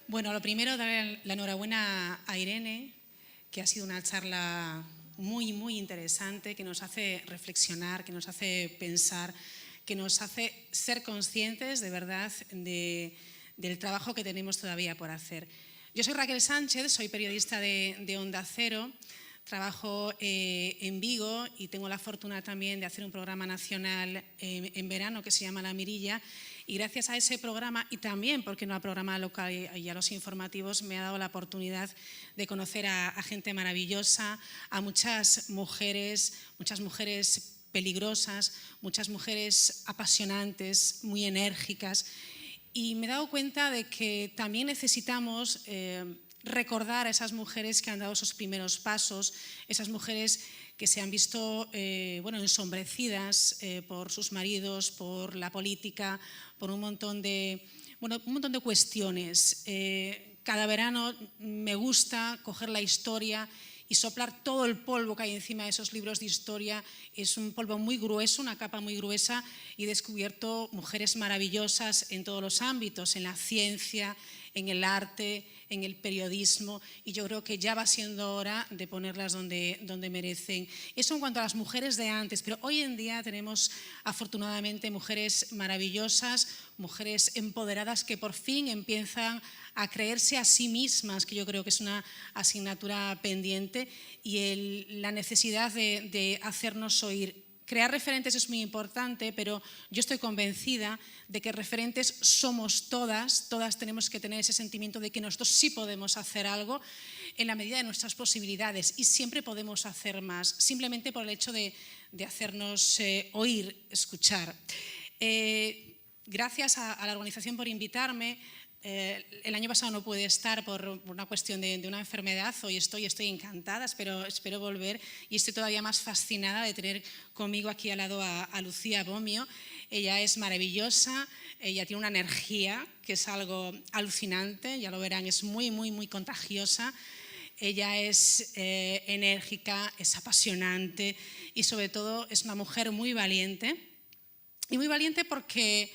Bueno, lo primero, darle la enhorabuena a Irene, que ha sido una charla muy, muy interesante, que nos hace reflexionar, que nos hace pensar, que nos hace ser conscientes de verdad del trabajo que tenemos todavía por hacer. Yo soy Raquel Sánchez, soy periodista de Onda Cero, trabajo en Vigo y tengo la fortuna también de hacer un programa nacional en verano que se llama La Mirilla. Y gracias a ese programa y también, porque no al programa local y a los informativos, me ha dado la oportunidad de conocer a gente maravillosa, a muchas mujeres peligrosas, muchas mujeres apasionantes, muy enérgicas. Y me he dado cuenta de que también necesitamos recordar a esas mujeres que han dado esos primeros pasos, esas mujeres que se han visto ensombrecidas por sus maridos, por la política, por un montón de cuestiones. Cada verano me gusta coger la historia y soplar todo el polvo que hay encima de esos libros de historia. Es un polvo muy grueso, una capa muy gruesa, y he descubierto mujeres maravillosas en todos los ámbitos, en la ciencia, en el arte, en el periodismo, y yo creo que ya va siendo hora de ponerlas donde merecen. Eso en cuanto a las mujeres de antes, pero hoy en día tenemos afortunadamente mujeres maravillosas, mujeres empoderadas que por fin empiezan a creerse a sí mismas, que yo creo que es una asignatura pendiente, y la necesidad de hacernos oír. Crear referentes es muy importante, pero yo estoy convencida de que referentes somos todas tenemos que tener ese sentimiento de que nosotros sí podemos hacer algo en la medida de nuestras posibilidades y siempre podemos hacer más, simplemente por el hecho de hacernos oír, escuchar. Gracias a la organización por invitarme. El año pasado no pude estar por una cuestión de una enfermedad. Hoy estoy encantada, espero volver, y estoy todavía más fascinada de tener conmigo aquí al lado a Lucía Bomio. Ella es maravillosa, ella tiene una energía que es algo alucinante, ya lo verán, es muy, muy, muy contagiosa. Ella es enérgica, es apasionante y sobre todo es una mujer muy valiente. Y muy valiente porque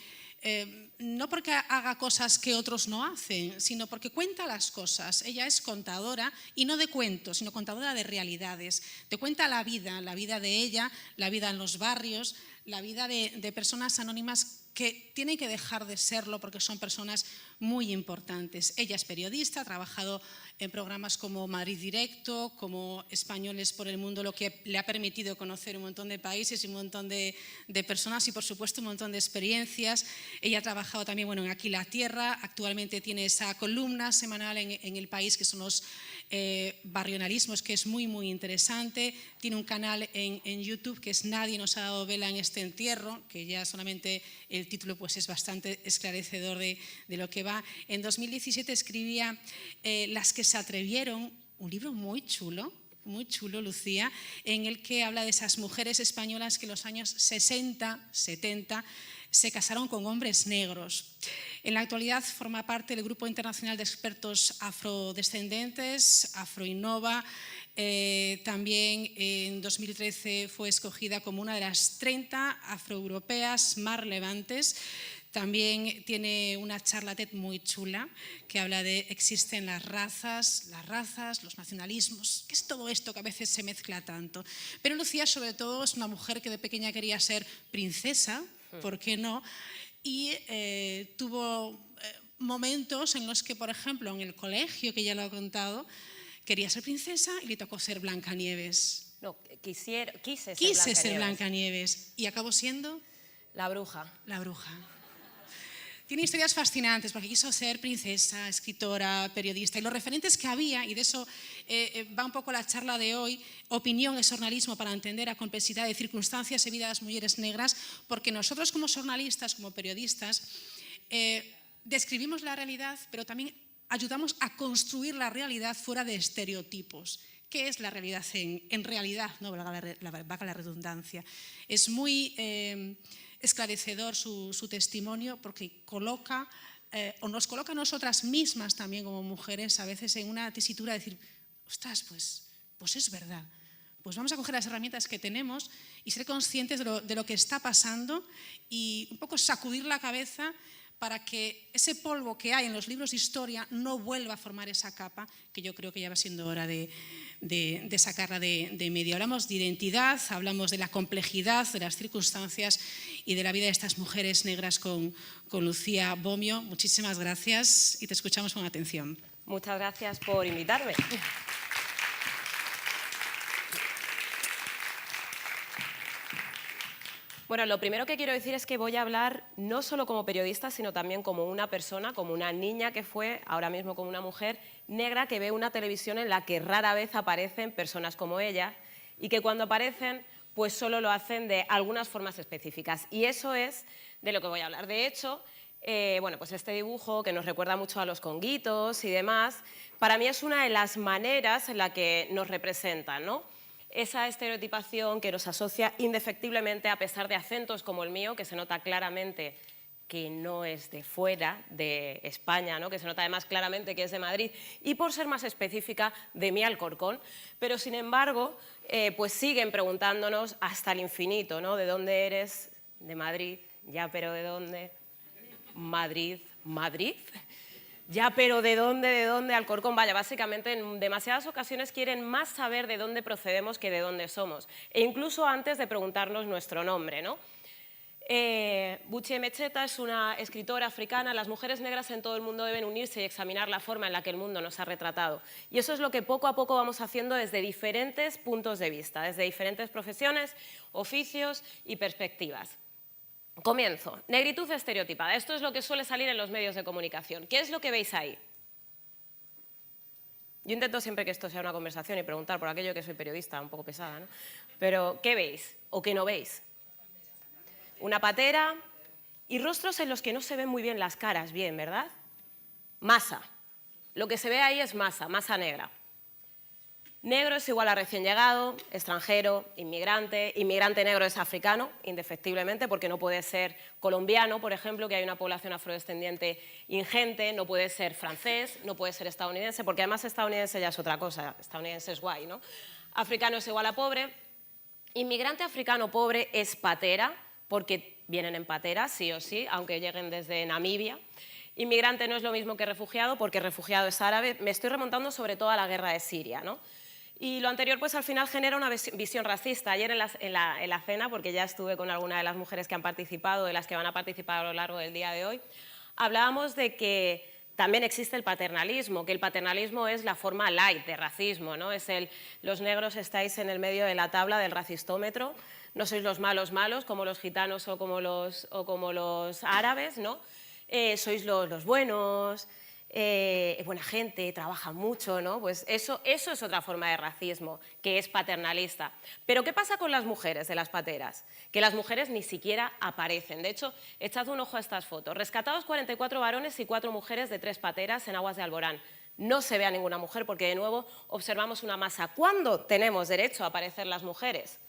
no porque haga cosas que otros no hacen, sino porque cuenta las cosas. Ella es contadora, y no de cuentos, sino contadora de realidades. Te cuenta la vida de ella, la vida en los barrios, la vida de personas anónimas que tienen que dejar de serlo porque son personas muy importantes. Ella es periodista, ha trabajado en programas como Madrid Directo, como Españoles por el Mundo, lo que le ha permitido conocer un montón de países y un montón de personas y, por supuesto, un montón de experiencias. Ella ha trabajado también en Aquí la Tierra, actualmente tiene esa columna semanal en El País, que son los barrionalismos, que es muy, muy interesante. Tiene un canal en YouTube que es Nadie nos ha dado vela en este entierro, que ya solamente el título pues es bastante esclarecedor de lo que va. En 2017 escribía Las que se atrevieron, un libro muy chulo, Lucía, en el que habla de esas mujeres españolas que en los años 60, 70 se casaron con hombres negros. En la actualidad forma parte del Grupo Internacional de Expertos Afrodescendentes, Afroinnova. También en 2013 fue escogida como una de las 30 afroeuropeas más relevantes. También tiene una charla TED muy chula que habla de existen las razas, los nacionalismos, ¿qué es todo esto que a veces se mezcla tanto? Pero Lucía, sobre todo, es una mujer que de pequeña quería ser princesa, ¿por qué no? Y tuvo momentos en los que, por ejemplo, en el colegio, que ya lo he contado, quería ser princesa y le tocó ser Blancanieves. No, quise ser Blancanieves. ¿Y acabó siendo? La bruja. La bruja. Tiene historias fascinantes porque quiso ser princesa, escritora, periodista, y los referentes que había, y de eso va un poco la charla de hoy, opinión es xornalismo para entender a complejidad de circunstancias e vida das mulleres negras, porque nosotros como xornalistas, como periodistas, describimos la realidad, pero también ayudamos a construir la realidad fuera de estereotipos. ¿Qué es la realidad en realidad? No, valga la redundancia. Es muy esclarecedor su testimonio porque coloca, o nos coloca a nosotras mismas también como mujeres a veces en una tesitura de decir, ostras, pues es verdad. Pues vamos a coger las herramientas que tenemos y ser conscientes de lo que está pasando y un poco sacudir la cabeza para que ese polvo que hay en los libros de historia no vuelva a formar esa capa, que yo creo que ya va siendo hora de sacarla de medio. Hablamos de identidad, hablamos de la complejidad, de las circunstancias y de la vida de estas mujeres negras con Lucía Bomio. Muchísimas gracias y te escuchamos con atención. Muchas gracias por invitarme. Bueno, lo primero que quiero decir es que voy a hablar no solo como periodista, sino también como una persona, como una niña que fue, ahora mismo como una mujer negra que ve una televisión en la que rara vez aparecen personas como ella y que cuando aparecen, pues solo lo hacen de algunas formas específicas. Y eso es de lo que voy a hablar. De hecho, bueno, pues este dibujo que nos recuerda mucho a los conguitos y demás, para mí es una de las maneras en la que nos representan, ¿no? Esa estereotipación que nos asocia indefectiblemente, a pesar de acentos como el mío, que se nota claramente que no es de fuera de España, ¿no? Que se nota además claramente que es de Madrid, y por ser más específica, de mi Alcorcón. Pero sin embargo, pues siguen preguntándonos hasta el infinito, ¿no? ¿De dónde eres? De Madrid. Ya, pero ¿de dónde? Madrid. ¿Madrid? Ya, pero ¿de dónde Alcorcón? Vaya, básicamente en demasiadas ocasiones quieren más saber de dónde procedemos que de dónde somos, e incluso antes de preguntarnos nuestro nombre, ¿no? Buchi Emecheta es una escritora africana. Las mujeres negras en todo el mundo deben unirse y examinar la forma en la que el mundo nos ha retratado. Y eso es lo que poco a poco vamos haciendo desde diferentes puntos de vista, desde diferentes profesiones, oficios y perspectivas. Comienzo. Negritud estereotipada. Esto es lo que suele salir en los medios de comunicación. ¿Qué es lo que veis ahí? Yo intento siempre que esto sea una conversación y preguntar por aquello que soy periodista, un poco pesada, ¿no? Pero, ¿qué veis o qué no veis? Una patera y rostros en los que no se ven muy bien las caras, bien, ¿verdad? Masa. Lo que se ve ahí es masa, masa negra. Negro es igual a recién llegado, extranjero, inmigrante. Inmigrante negro es africano, indefectiblemente, porque no puede ser colombiano, por ejemplo, que hay una población afrodescendiente ingente, no puede ser francés, no puede ser estadounidense, porque además estadounidense ya es otra cosa, estadounidense es guay, ¿no? Africano es igual a pobre. Inmigrante africano pobre es patera, porque vienen en patera, sí o sí, aunque lleguen desde Namibia. Inmigrante no es lo mismo que refugiado, porque refugiado es árabe. Me estoy remontando sobre todo a la guerra de Siria, ¿no? Y lo anterior, pues al final genera una visión racista. Ayer en la cena, porque ya estuve con alguna de las mujeres que han participado, de las que van a participar a lo largo del día de hoy, hablábamos de que también existe el paternalismo, que el paternalismo es la forma light de racismo, ¿no? Es los negros estáis en el medio de la tabla del racistómetro, no sois los malos malos, como los gitanos o como los árabes, ¿no? Sois los buenos, buena gente, trabaja mucho, ¿no? Pues eso es otra forma de racismo, que es paternalista. Pero ¿qué pasa con las mujeres de las pateras? Que las mujeres ni siquiera aparecen. De hecho, echad un ojo a estas fotos. Rescatados 44 varones y 4 mujeres de 3 pateras en aguas de Alborán. No se ve a ninguna mujer porque, de nuevo, observamos una masa. ¿Cuándo tenemos derecho a aparecer las mujeres?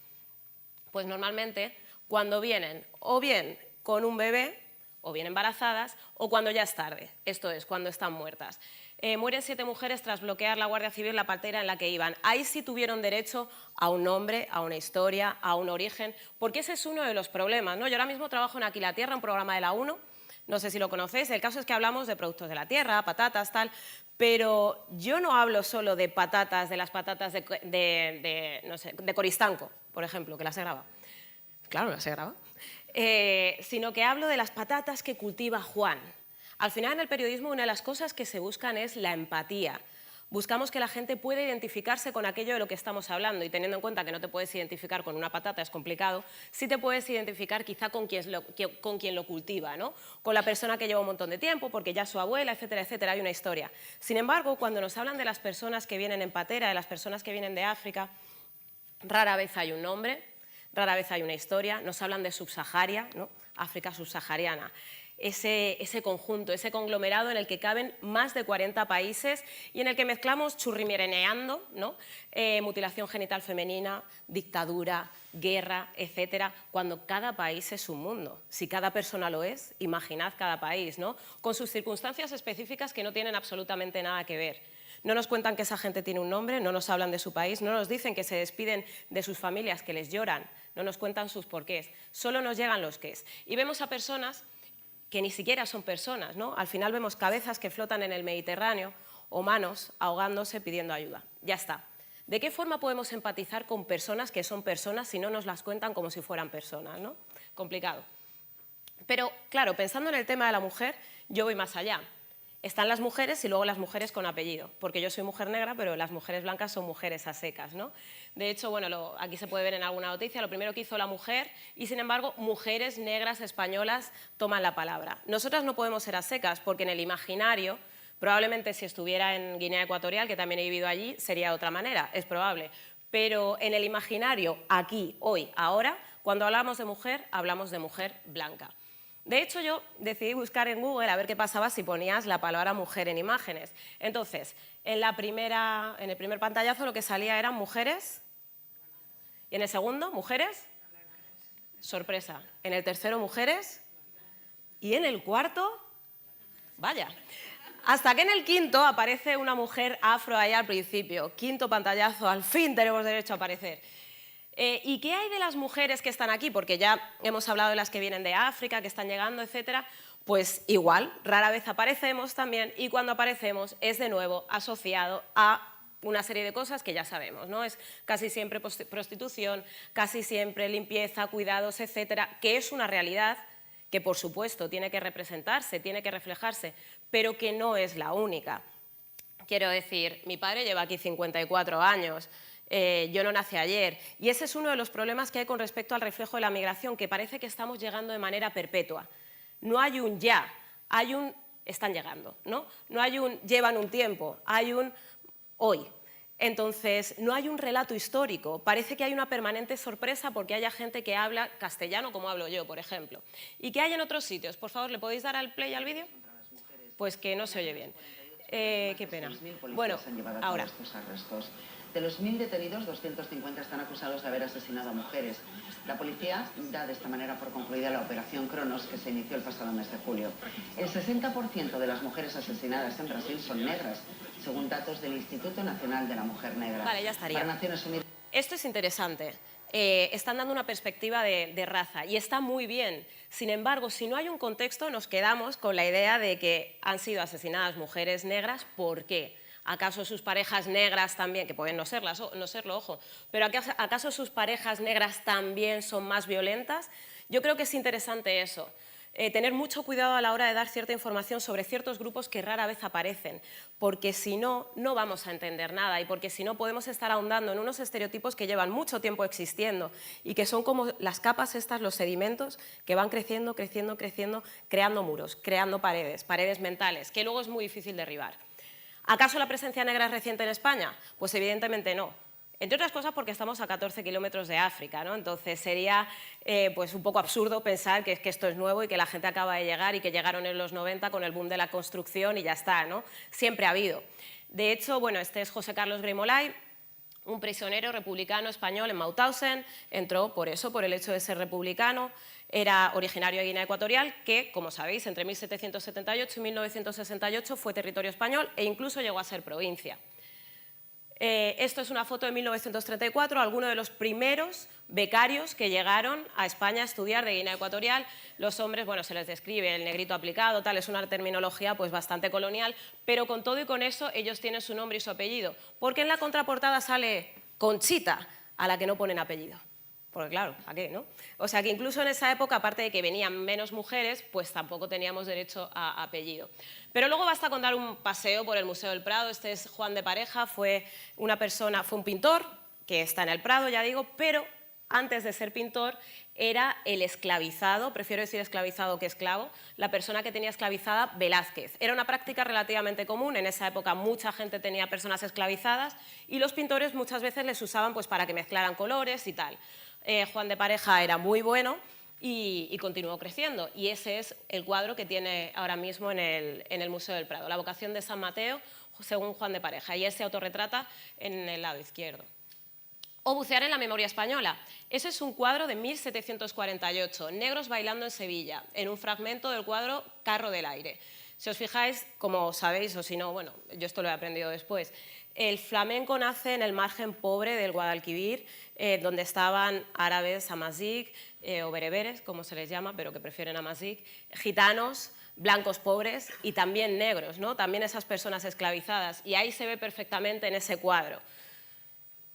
Pues normalmente cuando vienen o bien con un bebé, o bien embarazadas, o cuando ya es tarde, esto es, cuando están muertas. Mueren 7 mujeres tras bloquear la Guardia Civil la patera en la que iban. Ahí sí tuvieron derecho a un nombre, a una historia, a un origen, porque ese es uno de los problemas, ¿no? Yo ahora mismo trabajo en Aquí la Tierra, un programa de la ONU, no sé si lo conocéis, el caso es que hablamos de productos de la tierra, patatas, tal, pero yo no hablo solo de patatas, de las patatas no sé, de Coristanco, por ejemplo, que las he grabado. Claro, las he grabado. Sino que hablo de las patatas que cultiva Juan. Al final, en el periodismo, una de las cosas que se buscan es la empatía. Buscamos que la gente pueda identificarse con aquello de lo que estamos hablando, y teniendo en cuenta que no te puedes identificar con una patata, es complicado, sí te puedes identificar quizá con quien lo cultiva, ¿no? Con la persona que lleva un montón de tiempo, porque ya es su abuela, etcétera, etcétera, hay una historia. Sin embargo, cuando nos hablan de las personas que vienen en patera, de las personas que vienen de África, rara vez hay un nombre, rara vez hay una historia, nos hablan de subsaharia, ¿no? África subsahariana. Ese conjunto, ese conglomerado en el que caben más de 40 países y en el que mezclamos churrimireneando, ¿no? Mutilación genital femenina, dictadura, guerra, etcétera, cuando cada país es un mundo. Si cada persona lo es, imaginad cada país, ¿no? Con sus circunstancias específicas que no tienen absolutamente nada que ver. No nos cuentan que esa gente tiene un nombre, no nos hablan de su país, no nos dicen que se despiden de sus familias, que les lloran, no nos cuentan sus porqués, solo nos llegan los qués. Y vemos a personas que ni siquiera son personas, ¿no? Al final vemos cabezas que flotan en el Mediterráneo o manos ahogándose pidiendo ayuda. Ya está. ¿De qué forma podemos empatizar con personas que son personas si no nos las cuentan como si fueran personas, ¿no? Complicado. Pero, claro, pensando en el tema de la mujer, yo voy más allá. Están las mujeres y luego las mujeres con apellido, porque yo soy mujer negra, pero las mujeres blancas son mujeres a secas, ¿no? De hecho, bueno, aquí se puede ver en alguna noticia, lo primero que hizo la mujer, y sin embargo, mujeres negras españolas toman la palabra. Nosotras no podemos ser a secas, porque en el imaginario, probablemente si estuviera en Guinea Ecuatorial, que también he vivido allí, sería de otra manera, es probable. Pero en el imaginario, aquí, hoy, ahora, cuando hablamos de mujer blanca. De hecho, yo decidí buscar en Google a ver qué pasaba si ponías la palabra mujer en imágenes. Entonces, en el primer pantallazo lo que salía eran mujeres, y en el segundo, mujeres, sorpresa. En el tercero, mujeres, y en el cuarto, vaya. Hasta que en el quinto aparece una mujer afro ahí al principio. Quinto pantallazo, al fin tenemos derecho a aparecer. ¿Y qué hay de las mujeres que están aquí? Porque ya hemos hablado de las que vienen de África, que están llegando, etcétera. Pues igual, rara vez aparecemos también, y cuando aparecemos es de nuevo asociado a una serie de cosas que ya sabemos, ¿no? Es casi siempre prostitución, casi siempre limpieza, cuidados, etcétera, que es una realidad que por supuesto tiene que representarse, tiene que reflejarse, pero que no es la única. Quiero decir, mi padre lleva aquí 54 años, yo no nací ayer, y ese es uno de los problemas que hay con respecto al reflejo de la migración, que parece que estamos llegando de manera perpetua. No hay un ya, hay un están llegando, ¿no? No hay un llevan un tiempo, hay un hoy. Entonces, no hay un relato histórico, parece que hay una permanente sorpresa porque haya gente que habla castellano como hablo yo, por ejemplo. ¿Y qué hay en otros sitios? Por favor, ¿le podéis dar al play al vídeo? Pues que no se oye bien. Qué pena. Bueno, ahora. De los 1000 detenidos, 250 están acusados de haber asesinado a mujeres. La policía da de esta manera por concluida la operación Cronos, que se inició el pasado mes de julio. El 60% de las mujeres asesinadas en Brasil son negras, según datos del Instituto Nacional de la Mujer Negra. Vale, ya estaría. Para Naciones Unidas... Esto es interesante. Están dando una perspectiva de raza y está muy bien. Sin embargo, si no hay un contexto, nos quedamos con la idea de que han sido asesinadas mujeres negras. ¿Por qué? ¿Acaso sus parejas negras también, que pueden no serlo, ojo, pero acaso sus parejas negras también son más violentas? Yo creo que es interesante eso. Tener mucho cuidado a la hora de dar cierta información sobre ciertos grupos que rara vez aparecen, porque si no, no vamos a entender nada y porque si no podemos estar ahondando en unos estereotipos que llevan mucho tiempo existiendo y que son como las capas estas, los sedimentos que van creciendo, creciendo, creciendo, creando muros, creando paredes, paredes mentales, que luego es muy difícil derribar. ¿Acaso la presencia negra es reciente en España? Pues evidentemente no. Entre otras cosas porque estamos a 14 kilómetros de África, ¿no? Entonces sería pues un poco absurdo pensar que esto es nuevo y que la gente acaba de llegar y que llegaron en los 90 con el boom de la construcción y ya está, ¿no? Siempre ha habido. De hecho, bueno, este es José Carlos Grimolay, un prisionero republicano español en Mauthausen, entró por eso, por el hecho de ser republicano, era originario de Guinea Ecuatorial, que, como sabéis, entre 1778 y 1968 fue territorio español e incluso llegó a ser provincia. Esto es una foto de 1934, algunos de los primeros becarios que llegaron a España a estudiar de Guinea Ecuatorial. Los hombres, bueno, se les describe el negrito aplicado, tal, es una terminología pues bastante colonial, pero con todo y con eso ellos tienen su nombre y su apellido, porque en la contraportada sale Conchita, a la que no ponen apellido. Porque claro, ¿a qué, no? O sea que incluso en esa época, aparte de que venían menos mujeres, pues tampoco teníamos derecho a apellido. Pero luego basta con dar un paseo por el Museo del Prado. Este es Juan de Pareja, fue un pintor que está en el Prado, ya digo, pero antes de ser pintor era el esclavizado, prefiero decir esclavizado que esclavo, la persona que tenía esclavizada Velázquez. Era una práctica relativamente común, en esa época mucha gente tenía personas esclavizadas y los pintores muchas veces les usaban pues, para que mezclaran colores y tal. Juan de Pareja era muy bueno y continuó creciendo. Y ese es el cuadro que tiene ahora mismo en el Museo del Prado, La vocación de San Mateo, según Juan de Pareja. Y él se autorretrata en el lado izquierdo. O bucear en la memoria española. Ese es un cuadro de 1748, negros bailando en Sevilla, en un fragmento del cuadro Carro del Aire. Si os fijáis, como sabéis, o si no, bueno, yo esto lo he aprendido después, el flamenco nace en el margen pobre del Guadalquivir, donde estaban árabes, amazic, o bereberes, como se les llama, pero que prefieren amazic, gitanos, blancos pobres y también negros, ¿no? También esas personas esclavizadas. Y ahí se ve perfectamente en ese cuadro.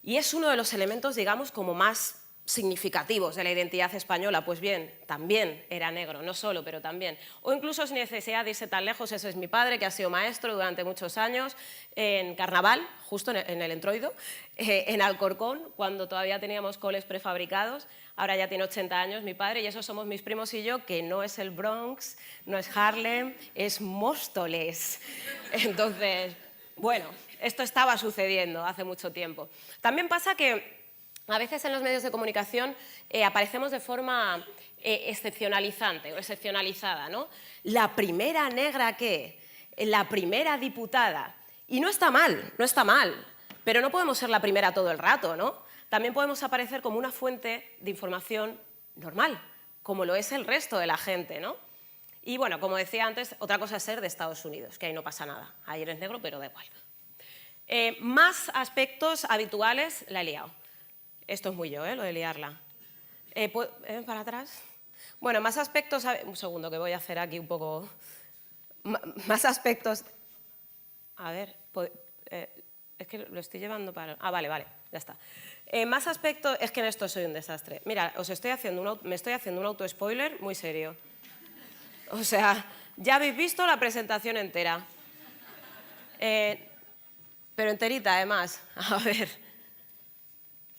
Y es uno de los elementos, digamos, como más significativos de la identidad española. Pues bien, también era negro, no solo, pero también. O incluso sin necesidad de irse tan lejos, ese es mi padre, que ha sido maestro durante muchos años en Carnaval, justo en el Entroido, en Alcorcón, cuando todavía teníamos coles prefabricados. Ahora ya tiene 80 años mi padre, y esos somos mis primos y yo, que no es el Bronx, no es Harlem, es Móstoles. Entonces, bueno, esto estaba sucediendo hace mucho tiempo. También pasa que a veces en los medios de comunicación aparecemos de forma excepcionalizante o excepcionalizada, ¿no? La primera negra que, la primera diputada. Y no está mal, no está mal, pero no podemos ser la primera todo el rato, ¿no? También podemos aparecer como una fuente de información normal, como lo es el resto de la gente, ¿no? Y bueno, como decía antes, otra cosa es ser de Estados Unidos, que ahí no pasa nada. Ahí eres negro, pero da igual. Más aspectos habituales, la he liado. Esto es muy yo, lo de liarla. ¿Para atrás? Bueno, más aspectos... Un segundo, que voy a hacer aquí un poco... Más aspectos... A ver, es que lo estoy llevando para... Ah, vale, ya está. Más aspectos... Es que en esto soy un desastre. Mira, me estoy haciendo un auto-spoiler muy serio. O sea, ya habéis visto la presentación entera. Pero enterita, además. A ver...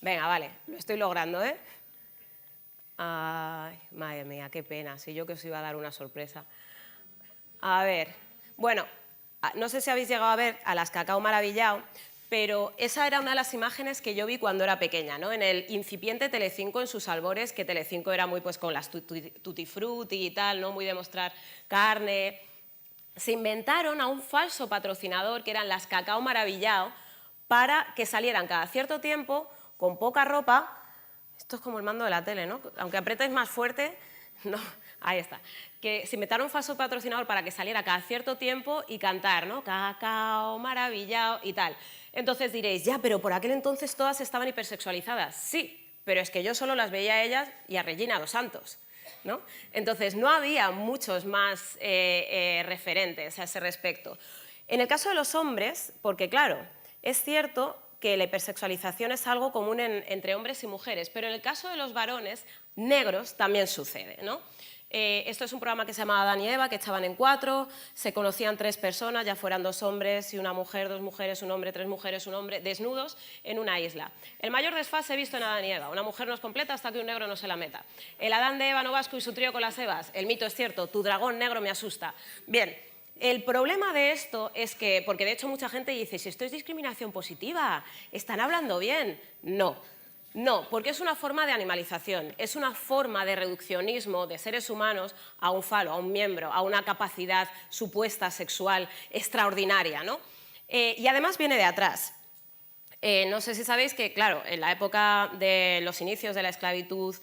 Venga, vale, lo estoy logrando, ¿eh? Ay, madre mía, qué pena, si yo que os iba a dar una sorpresa. A ver, bueno, no sé si habéis llegado a ver a las Cacao Maravillao, pero esa era una de las imágenes que yo vi cuando era pequeña, ¿no? En el incipiente Telecinco en sus albores, que Telecinco era muy pues con las tutti frutti y tal, ¿no? Muy de mostrar carne. Se inventaron a un falso patrocinador, que eran las Cacao Maravillao, para que salieran cada cierto tiempo con poca ropa. Esto es como el mando de la tele, ¿no? Aunque apretáis más fuerte, no, ahí está. Que se inventaron un falso patrocinador para que saliera cada cierto tiempo y cantar, ¿no? Cacao, maravillao y tal. Entonces diréis, ya, pero por aquel entonces todas estaban hipersexualizadas. Sí, pero es que yo solo las veía a ellas y a Regina dos Santos, ¿no? Entonces no había muchos más referentes a ese respecto. En el caso de los hombres, porque claro, es cierto que la hipersexualización es algo común entre hombres y mujeres, pero en el caso de los varones negros también sucede, ¿no? Esto es un programa que se llamaba Adán y Eva, que echaban en 4, se conocían 3 personas, ya fueran 2 hombres y una mujer, 2 mujeres, un hombre, 3 mujeres, un hombre, desnudos en una isla. El mayor desfase visto en Adán y Eva, una mujer no es completa hasta que un negro no se la meta. El Adán de Eva Novasco y su trío con las Evas, el mito es cierto, tu dragón negro me asusta. Bien. El problema de esto es que, porque de hecho mucha gente dice, si esto es discriminación positiva, están hablando bien. No, porque es una forma de animalización, es una forma de reduccionismo de seres humanos a un falo, a un miembro, a una capacidad supuesta sexual extraordinaria, ¿no? Y además viene de atrás. No sé si sabéis que, claro, en la época de los inicios de la esclavitud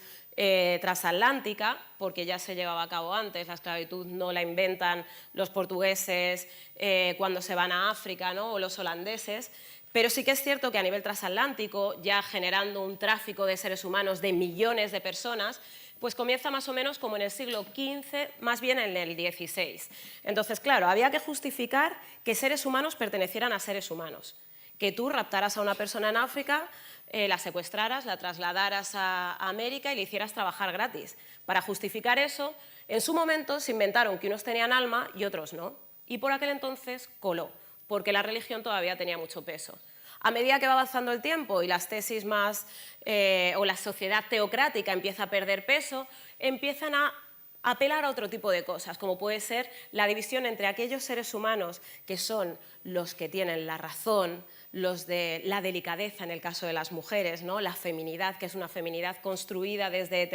transatlántica, porque ya se llevaba a cabo antes, la esclavitud no la inventan los portugueses cuando se van a África, ¿no? O los holandeses, pero sí que es cierto que a nivel transatlántico, ya generando un tráfico de seres humanos de millones de personas, pues comienza más o menos como en el siglo XV, más bien en el XVI. Entonces, claro, había que justificar que seres humanos pertenecieran a seres humanos, que tú raptaras a una persona en África, la secuestraras, la trasladaras a América y le hicieras trabajar gratis. Para justificar eso, en su momento se inventaron que unos tenían alma y otros no. Y por aquel entonces coló, porque la religión todavía tenía mucho peso. A medida que va avanzando el tiempo y las tesis más, o la sociedad teocrática empieza a perder peso, empiezan a apelar a otro tipo de cosas, como puede ser la división entre aquellos seres humanos que son los que tienen la razón, los de la delicadeza en el caso de las mujeres, ¿no? La feminidad, que es una feminidad construida desde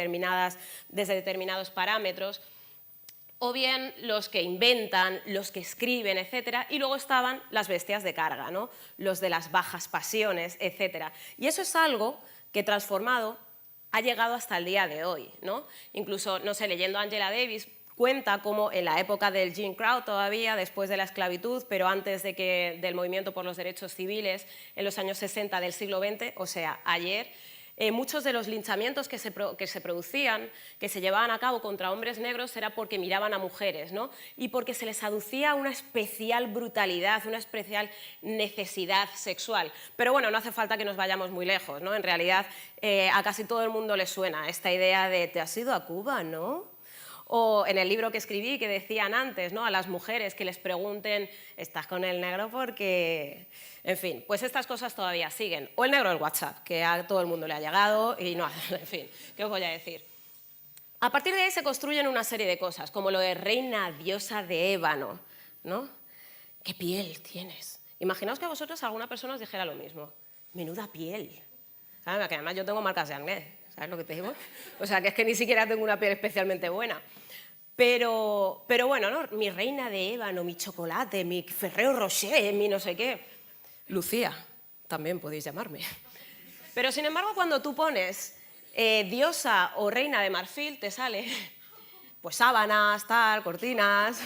determinados parámetros, o bien los que inventan, los que escriben, etc. Y luego estaban las bestias de carga, ¿no? Los de las bajas pasiones, etc. Y eso es algo que transformado ha llegado hasta el día de hoy, ¿no? Incluso, no sé, leyendo a Angela Davis, cuenta cómo en la época del Jim Crow todavía, después de la esclavitud, pero antes del movimiento por los derechos civiles, en los años 60 del siglo XX, o sea, ayer, muchos de los linchamientos que se producían, que se llevaban a cabo contra hombres negros, era porque miraban a mujeres, ¿no? Y porque se les aducía una especial brutalidad, una especial necesidad sexual. Pero bueno, no hace falta que nos vayamos muy lejos, ¿no? En realidad, a casi todo el mundo le suena esta idea de «te has ido a Cuba, ¿no?». O en el libro que escribí, que decían antes, ¿no?, a las mujeres que les pregunten «¿estás con el negro porque...?». En fin, pues estas cosas todavía siguen. O el negro del WhatsApp, que a todo el mundo le ha llegado y no, en fin, ¿qué os voy a decir? A partir de ahí se construyen una serie de cosas, como lo de reina diosa de ébano, ¿no? ¿Qué piel tienes? Imaginaos que a vosotros alguna persona os dijera lo mismo. Menuda piel. ¿Sabes? Que además yo tengo marcas de Angués, ¿sabes lo que te digo? O sea, que es que ni siquiera tengo una piel especialmente buena. Pero bueno, ¿no? Mi reina de ébano, mi chocolate, mi Ferrero Rocher, mi no sé qué. Lucía, también podéis llamarme. Pero sin embargo, cuando tú pones diosa o reina de marfil, te sale pues sábanas, tal, cortinas,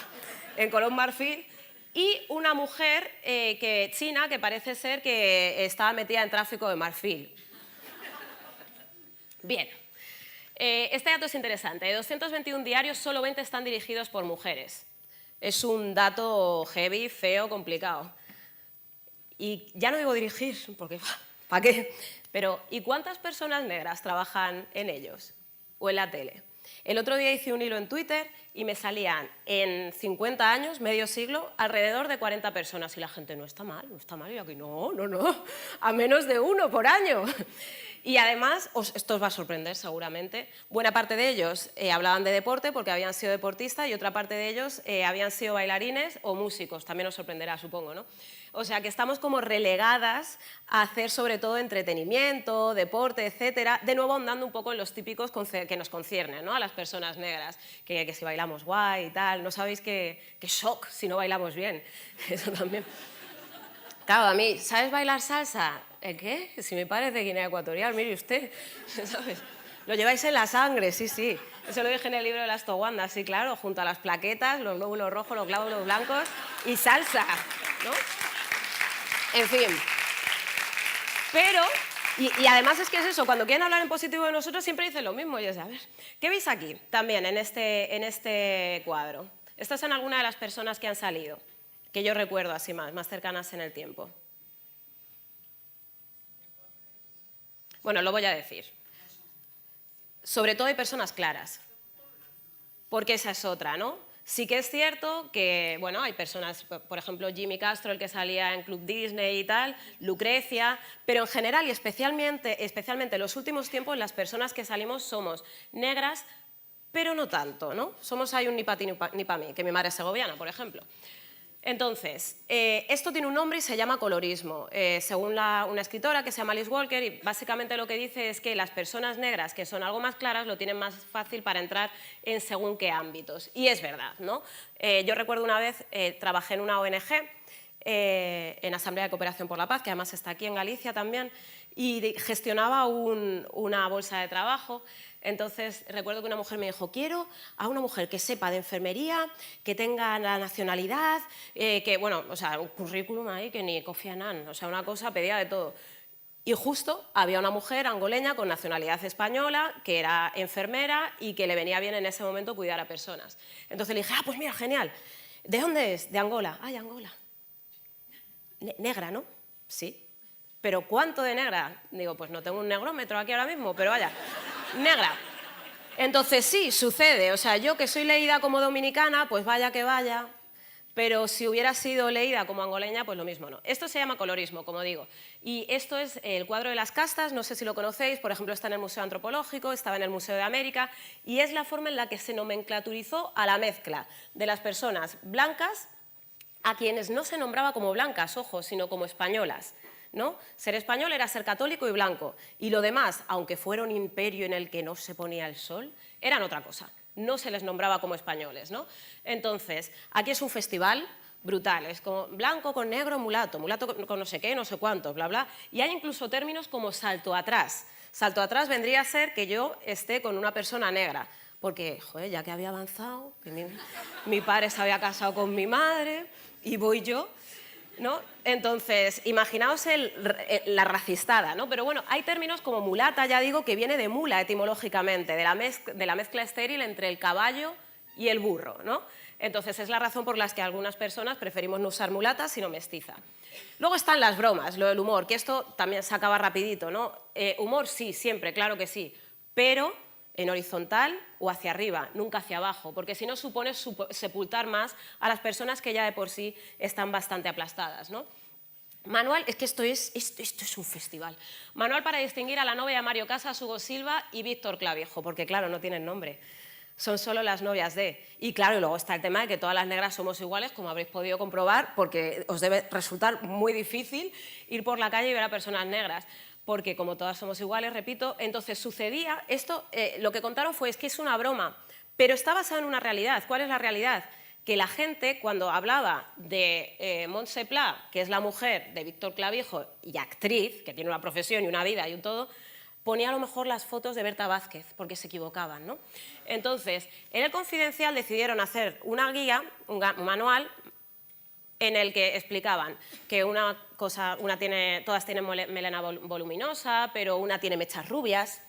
en color marfil, y una mujer china que parece ser que estaba metida en tráfico de marfil. Bien. Este dato es interesante. De 221 diarios, solo 20 están dirigidos por mujeres. Es un dato heavy, feo, complicado. Y ya no digo dirigir, porque ¿para qué? Pero ¿y cuántas personas negras trabajan en ellos o en la tele? El otro día hice un hilo en Twitter y me salían en 50 años, medio siglo, alrededor de 40 personas. Y la gente, no está mal, no está mal. Y aquí, no, a menos de 1 por año. Y además, esto os va a sorprender seguramente, buena parte de ellos hablaban de deporte porque habían sido deportistas y otra parte de ellos habían sido bailarines o músicos, también os sorprenderá, supongo, ¿no? O sea, que estamos como relegadas a hacer sobre todo entretenimiento, deporte, etcétera, de nuevo ahondando un poco en los típicos que nos conciernen, ¿no?, a las personas negras, que si bailamos guay y tal, no sabéis qué shock si no bailamos bien, eso también. Claro, a mí, ¿sabes bailar salsa? ¿El qué? Si mi padre es de Guinea Ecuatorial, mire usted, ¿sabes? Lo lleváis en la sangre, sí, sí. Eso lo dije en el libro de las Towandas, sí, claro, junto a las plaquetas, los glóbulos rojos, los glóbulos blancos y salsa, ¿no? En fin. Pero, y además es que es eso, cuando quieren hablar en positivo de nosotros siempre dicen lo mismo. Y es, a ver, ¿qué veis aquí también en este cuadro? Estas son algunas de las personas que han salido, que yo recuerdo así más cercanas en el tiempo. Bueno, lo voy a decir. Sobre todo hay personas claras, porque esa es otra, ¿no? Sí que es cierto que, bueno, hay personas, por ejemplo, Jimmy Castro, el que salía en Club Disney y tal, Lucrecia, pero en general y especialmente en los últimos tiempos las personas que salimos somos negras, pero no tanto, ¿no? Somos ahí un ni para ti ni para mí, que mi madre es segoviana, por ejemplo. Entonces, esto tiene un nombre y se llama colorismo, según una escritora que se llama Alice Walker, y básicamente lo que dice es que las personas negras que son algo más claras lo tienen más fácil para entrar en según qué ámbitos. Y es verdad, ¿no? Yo recuerdo una vez, trabajé en una ONG, en Asamblea de Cooperación por la Paz, que además está aquí en Galicia también, y gestionaba una bolsa de trabajo. Entonces, recuerdo que una mujer me dijo, quiero a una mujer que sepa de enfermería, que tenga la nacionalidad, que, bueno, o sea, un currículum ahí que ni Kofi Annan, o sea, una cosa pedía de todo. Y justo había una mujer angoleña con nacionalidad española, que era enfermera y que le venía bien en ese momento cuidar a personas. Entonces le dije, ah, pues mira, genial. ¿De dónde es? De Angola. Ay, Angola. Negra, ¿no? Sí. ¿Pero cuánto de negra? Digo, pues no tengo un negrómetro aquí ahora mismo, pero vaya, negra. Entonces sí, sucede. O sea, yo que soy leída como dominicana, pues vaya que vaya, pero si hubiera sido leída como angoleña, pues lo mismo no. Esto se llama colorismo, como digo. Y esto es el cuadro de las castas, no sé si lo conocéis, por ejemplo, está en el Museo Antropológico, estaba en el Museo de América, y es la forma en la que se nomenclaturizó a la mezcla de las personas blancas a quienes no se nombraba como blancas, ojo, sino como españolas, ¿no? Ser español era ser católico y blanco, y lo demás, aunque fuera un imperio en el que no se ponía el sol, eran otra cosa, no se les nombraba como españoles, ¿no? Entonces, aquí es un festival brutal, es como blanco con negro, mulato, mulato con no sé qué, no sé cuántos, bla, bla, y hay incluso términos como salto atrás. Salto atrás vendría a ser que yo esté con una persona negra, porque, joder, ya que había avanzado, que mi padre se había casado con mi madre y voy yo, ¿no? Entonces, imaginaos la racistada, ¿no? Pero bueno, hay términos como mulata, ya digo, que viene de mula etimológicamente, de la mezcla estéril entre el caballo y el burro, ¿no? Entonces, es la razón por la que algunas personas preferimos no usar mulata, sino mestiza. Luego están las bromas, lo del humor, que esto también se acaba rapidito, ¿no? Humor sí, siempre, claro que sí, pero en horizontal o hacia arriba, nunca hacia abajo, porque si no supone sepultar más a las personas que ya de por sí están bastante aplastadas, ¿no? Manual, es que esto es un festival. Manual para distinguir a la novia de Mario Casas, Hugo Silva y Víctor Clavijo, porque claro, no tienen nombre. Son solo las novias de... Y claro, y luego está el tema de que todas las negras somos iguales, como habréis podido comprobar, porque os debe resultar muy difícil ir por la calle y ver a personas negras, porque como todas somos iguales, repito, entonces sucedía, esto, lo que contaron fue, es que es una broma, pero está basado en una realidad. ¿Cuál es la realidad? Que la gente, cuando hablaba de Montse Pla, que es la mujer de Víctor Clavijo y actriz, que tiene una profesión y una vida y un todo, ponía a lo mejor las fotos de Berta Vázquez, porque se equivocaban, ¿no? Entonces, en El Confidencial decidieron hacer una guía, un manual, en el que explicaban que todas tienen melena voluminosa, pero una tiene mechas rubias,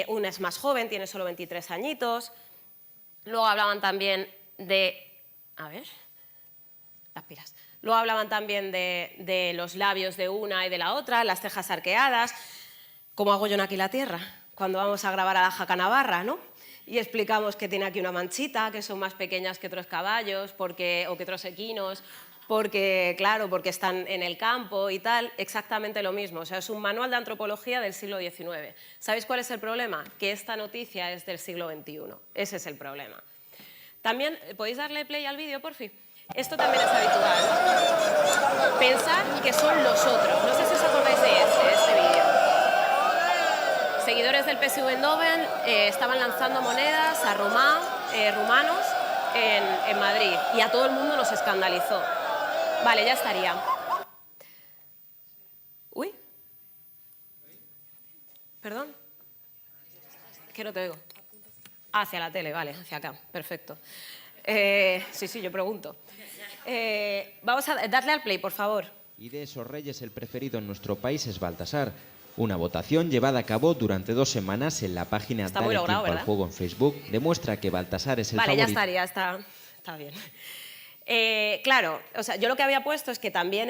una es más joven, tiene solo 23 añitos. Luego hablaban también de... A ver... Las pilas. Luego hablaban también de los labios de una y de la otra, las cejas arqueadas, como hago yo en Aquí la Tierra, cuando vamos a grabar a la Jaca Navarra, ¿no? Y explicamos que tiene aquí una manchita, que son más pequeñas que otros caballos o que otros equinos, porque, claro, porque están en el campo y tal, exactamente lo mismo. O sea, es un manual de antropología del siglo XIX. ¿Sabéis cuál es el problema? Que esta noticia es del siglo XXI. Ese es el problema. También, ¿podéis darle play al vídeo, por fin? Esto también es habitual, ¿no? Pensar que son los otros. No sé si os acordáis de este vídeo. Seguidores del PSV Eindhoven estaban lanzando monedas a rumanos en Madrid y a todo el mundo nos escandalizó. Vale, ya estaría. Uy. ¿Perdón? Que no te oigo. Hacia la tele, vale, hacia acá, perfecto. Sí, yo pregunto. Vamos a darle al play, por favor. Y de esos reyes el preferido en nuestro país es Baltasar. Una votación llevada a cabo durante 2 semanas en la página Dale Tiempo al Juego en Facebook demuestra que Baltasar es el favorito. Vale, ya estaría, está bien. Claro, o sea, yo lo que había puesto es que también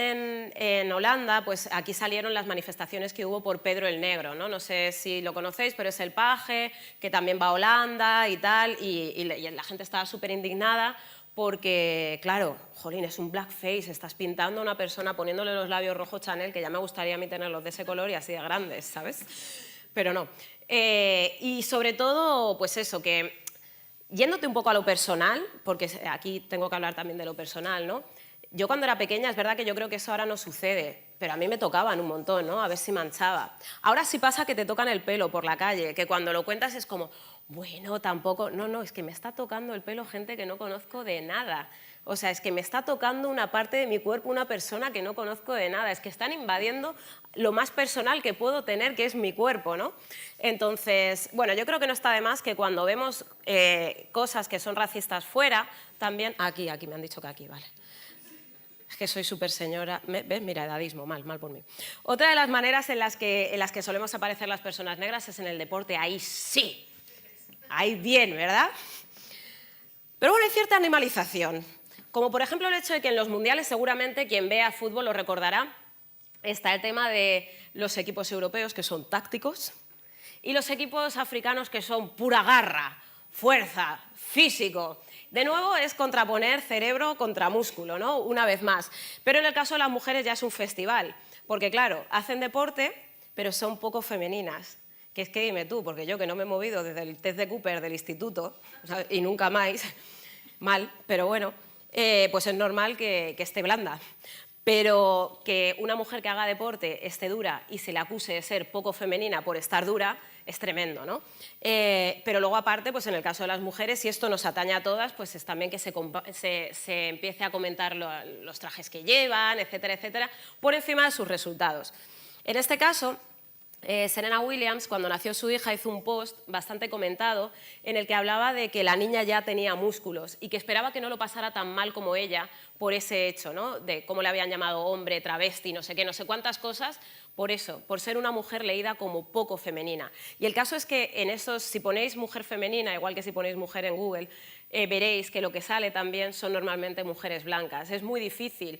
en Holanda, pues aquí salieron las manifestaciones que hubo por Pedro el Negro, ¿no? No sé si lo conocéis, pero es el paje que también va a Holanda y tal, y la gente estaba súper indignada porque, claro, jolín, es un blackface, estás pintando a una persona poniéndole los labios rojos Chanel, que ya me gustaría a mí tenerlos de ese color y así de grandes, ¿sabes? Pero no. Y sobre todo, pues eso, que yéndote un poco a lo personal, porque aquí tengo que hablar también de lo personal, ¿no? Yo cuando era pequeña, es verdad que yo creo que eso ahora no sucede, pero a mí me tocaban un montón, ¿no? A ver si manchaba. Ahora sí pasa que te tocan el pelo por la calle, que cuando lo cuentas es como, bueno, tampoco... No, es que me está tocando el pelo gente que no conozco de nada. O sea, es que me está tocando una parte de mi cuerpo una persona que no conozco de nada. Es que están invadiendo lo más personal que puedo tener, que es mi cuerpo, ¿no? Entonces, bueno, yo creo que no está de más que cuando vemos cosas que son racistas fuera, también... Aquí me han dicho que aquí, vale. Es que soy súper señora... ¿Ves? Mira, edadismo, mal por mí. Otra de las maneras en las que solemos aparecer las personas negras es en el deporte. Ahí sí, ahí bien, ¿verdad? Pero bueno, hay cierta animalización. Como por ejemplo el hecho de que en los mundiales, seguramente quien vea fútbol lo recordará, está el tema de los equipos europeos que son tácticos y los equipos africanos que son pura garra, fuerza, físico. De nuevo es contraponer cerebro contra músculo, ¿no? Una vez más. Pero en el caso de las mujeres ya es un festival, porque claro, hacen deporte, pero son poco femeninas. Que es que dime tú, porque yo que no me he movido desde el test de Cooper del instituto, o sea, y nunca más, mal, pero bueno, pues es normal que esté blanda. Pero que una mujer que haga deporte esté dura y se le acuse de ser poco femenina por estar dura, es tremendo, ¿no? Pero luego aparte, pues en el caso de las mujeres, y esto nos atañe a todas, pues es también que se empiece a comentar los trajes que llevan, etcétera, etcétera, por encima de sus resultados. En este caso, Serena Williams, cuando nació su hija, hizo un post bastante comentado en el que hablaba de que la niña ya tenía músculos y que esperaba que no lo pasara tan mal como ella por ese hecho, ¿no? De cómo le habían llamado hombre, travesti, no sé qué, no sé cuántas cosas, por eso, por ser una mujer leída como poco femenina. Y el caso es que en esos, si ponéis mujer femenina, igual que si ponéis mujer en Google, veréis que lo que sale también son normalmente mujeres blancas. Es muy difícil.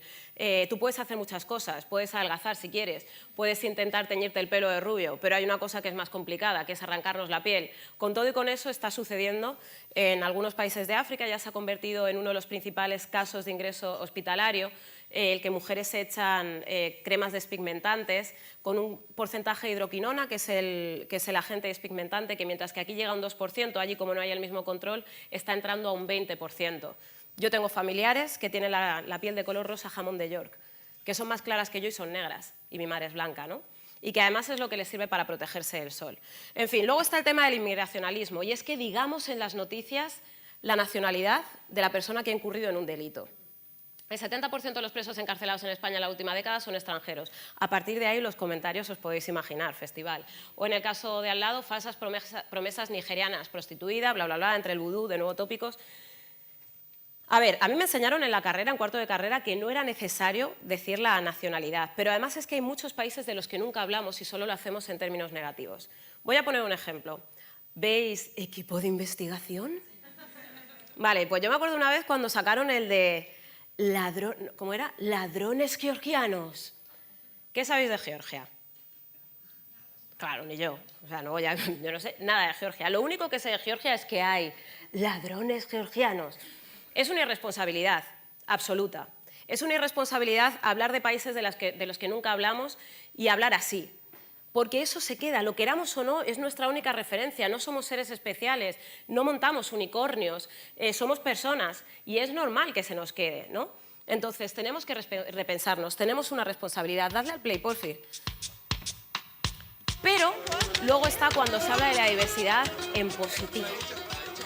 Tú puedes hacer muchas cosas, puedes adelgazar si quieres, puedes intentar teñirte el pelo de rubio, pero hay una cosa que es más complicada, que es arrancarnos la piel. Con todo y con eso está sucediendo en algunos países de África, ya se ha convertido en uno de los principales casos de ingreso hospitalario, el que mujeres se echan cremas despigmentantes con un porcentaje de hidroquinona, que es el agente despigmentante, que mientras que aquí llega a un 2%, allí como no hay el mismo control, está entrando a un 20%. Yo tengo familiares que tienen la piel de color rosa jamón de York, que son más claras que yo y son negras, y mi madre es blanca, ¿no? Y que además es lo que les sirve para protegerse del sol. En fin, luego está el tema del inmigracionalismo, y es que digamos en las noticias la nacionalidad de la persona que ha incurrido en un delito. El 70% de los presos encarcelados en España en la última década son extranjeros. A partir de ahí los comentarios os podéis imaginar, festival. O en el caso de al lado, falsas promesas nigerianas, prostituida, bla, bla, bla, entre el vudú, de nuevo tópicos. A ver, a mí me enseñaron en la carrera, en cuarto de carrera, que no era necesario decir la nacionalidad, pero además es que hay muchos países de los que nunca hablamos y solo lo hacemos en términos negativos. Voy a poner un ejemplo. ¿Veis equipo de investigación? Vale, pues yo me acuerdo una vez cuando sacaron el de ¿cómo era? Ladrones georgianos. ¿Qué sabéis de Georgia? Claro, ni yo. O sea, no, yo no sé nada de Georgia. Lo único que sé de Georgia es que hay ladrones georgianos. Es una irresponsabilidad absoluta. Es una irresponsabilidad hablar de países de los que nunca hablamos y hablar así. Porque eso se queda, lo queramos o no, es nuestra única referencia. No somos seres especiales, no montamos unicornios, somos personas y es normal que se nos quede, ¿no? Entonces, tenemos que repensarnos, tenemos una responsabilidad. Dadle al play, porfi. Pero luego está cuando se habla de la diversidad en positivo.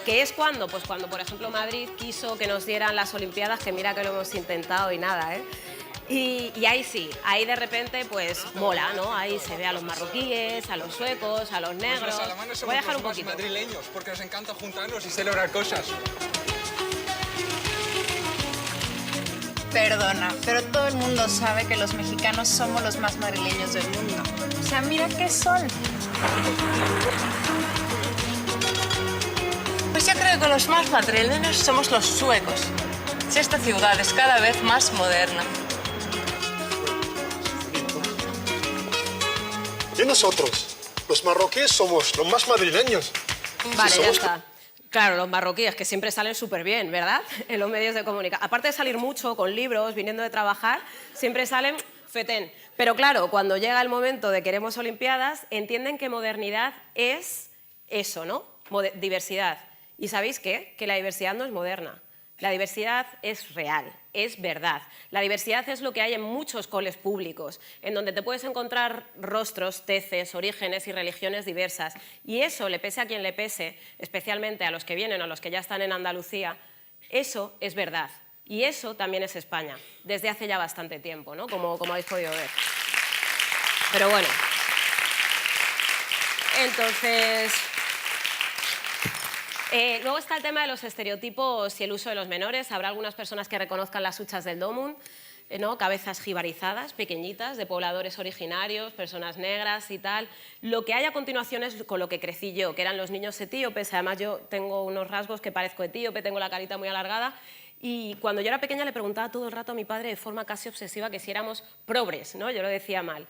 ¿Qué es cuando? Pues cuando, por ejemplo, Madrid quiso que nos dieran las Olimpiadas, que mira que lo hemos intentado y nada, ¿eh? Y ahí sí, ahí de repente pues mola, ¿no? Ahí se ve a los marroquíes, a los suecos, a los negros. Pues los alemanes voy a dejar somos un poquito. Más madrileños, porque nos encanta juntarnos y celebrar cosas. Perdona, pero todo el mundo sabe que los mexicanos somos los más madrileños del mundo. O sea, mira qué sol. Pues yo creo que los más madrileños somos los suecos. Si esta ciudad es cada vez más moderna. Y nosotros, los marroquíes, somos los más madrileños. Vale, Si ya somos... está. Claro, los marroquíes, que siempre salen súper bien, ¿verdad? En los medios de comunicación. Aparte de salir mucho con libros, viniendo de trabajar, siempre salen fetén. Pero claro, cuando llega el momento de queremos Olimpiadas, entienden que modernidad es eso, ¿no? Diversidad. ¿Y sabéis qué? Que la diversidad no es moderna. La diversidad es real, es verdad. La diversidad es lo que hay en muchos coles públicos, en donde te puedes encontrar rostros, teces, orígenes y religiones diversas. Y eso, le pese a quien le pese, especialmente a los que vienen o a los que ya están en Andalucía, eso es verdad. Y eso también es España, desde hace ya bastante tiempo, ¿no? Como habéis podido ver. Pero bueno. Entonces... luego está el tema de los estereotipos y el uso de los menores. Habrá algunas personas que reconozcan las huchas del Domun, ¿no? Cabezas jibarizadas, pequeñitas, de pobladores originarios, personas negras y tal. Lo que hay a continuación es con lo que crecí yo, que eran los niños etíopes. Además, yo tengo unos rasgos que parezco etíope, tengo la carita muy alargada. Y cuando yo era pequeña le preguntaba todo el rato a mi padre de forma casi obsesiva que si éramos progres, ¿no? Yo lo decía mal.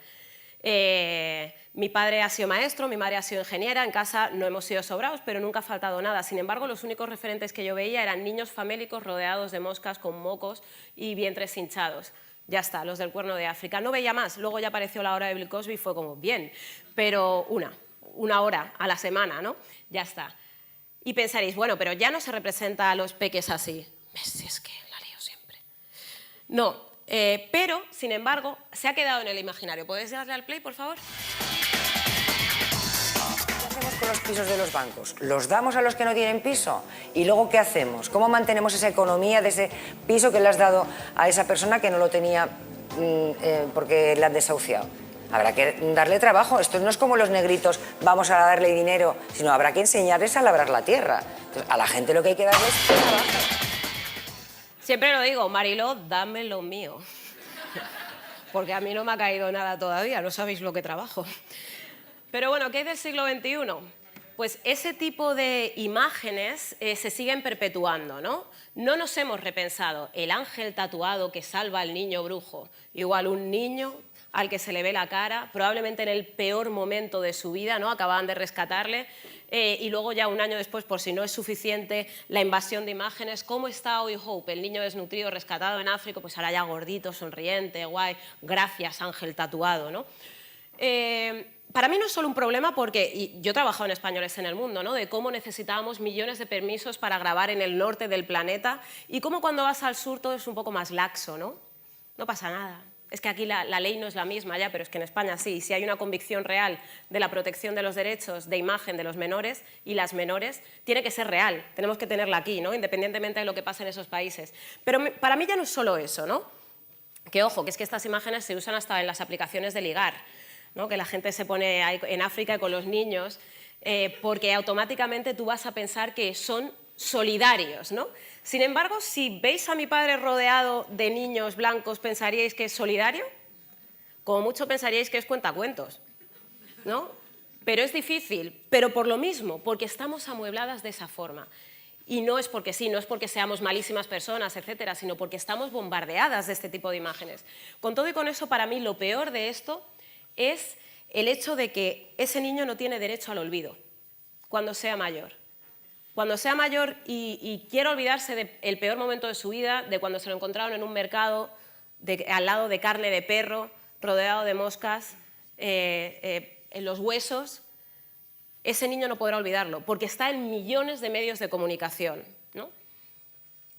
Mi padre ha sido maestro, mi madre ha sido ingeniera, en casa no hemos sido sobrados, pero nunca ha faltado nada. Sin embargo, los únicos referentes que yo veía eran niños famélicos rodeados de moscas con mocos y vientres hinchados. Ya está, los del Cuerno de África. No veía más, luego ya apareció la hora de Bill Cosby y fue como, bien, pero una hora a la semana, ¿no? Ya está. Y pensaréis, bueno, pero ya no se representa a los peques así. Si es que la lío siempre. No. Pero, sin embargo, se ha quedado en el imaginario. ¿Podéis darle al play, por favor? ¿Qué hacemos con los pisos de los bancos? ¿Los damos a los que no tienen piso? ¿Y luego qué hacemos? ¿Cómo mantenemos esa economía de ese piso que le has dado a esa persona que no lo tenía porque le han desahuciado? Habrá que darle trabajo. Esto no es como los negritos, vamos a darle dinero, sino habrá que enseñarles a labrar la tierra. Entonces, a la gente lo que hay que darles es trabajo. Siempre lo digo, Mariló, dame lo mío. Porque a mí no me ha caído nada todavía, no sabéis lo que trabajo. Pero bueno, ¿qué hay del siglo XXI? Pues ese tipo de imágenes se siguen perpetuando, ¿no? No nos hemos repensado el ángel tatuado que salva al niño brujo. Igual un niño al que se le ve la cara, probablemente en el peor momento de su vida, ¿no? Acababan de rescatarle, y luego ya un año después, por si no es suficiente, la invasión de imágenes. ¿Cómo está hoy Hope, el niño desnutrido rescatado en África? Pues ahora ya gordito, sonriente, guay, gracias ángel tatuado, ¿no? Para mí no es solo un problema porque, y yo he trabajado en Españoles en el Mundo, ¿no? De cómo necesitábamos millones de permisos para grabar en el norte del planeta y cómo cuando vas al sur todo es un poco más laxo, ¿no? No pasa nada. Es que aquí la ley no es la misma ya, pero es que en España sí. Si hay una convicción real de la protección de los derechos de imagen de los menores y las menores, tiene que ser real. Tenemos que tenerla aquí, ¿no? Independientemente de lo que pase en esos países. Pero para mí ya no es solo eso, ¿no? Que ojo, que es que estas imágenes se usan hasta en las aplicaciones de ligar, ¿no? Que la gente se pone ahí en África con los niños, porque automáticamente tú vas a pensar que son solidarios, ¿no? Sin embargo, si veis a mi padre rodeado de niños blancos, ¿pensaríais que es solidario? Como mucho pensaríais que es cuentacuentos, ¿no? Pero es difícil, pero por lo mismo, porque estamos amuebladas de esa forma. Y no es porque sí, no es porque seamos malísimas personas, etcétera, sino porque estamos bombardeadas de este tipo de imágenes. Con todo y con eso, para mí, lo peor de esto es el hecho de que ese niño no tiene derecho al olvido cuando sea mayor. Cuando sea mayor y quiera olvidarse del peor momento de su vida, de cuando se lo encontraron en un mercado al lado de carne de perro, rodeado de moscas, en los huesos, ese niño no podrá olvidarlo, porque está en millones de medios de comunicación, ¿no?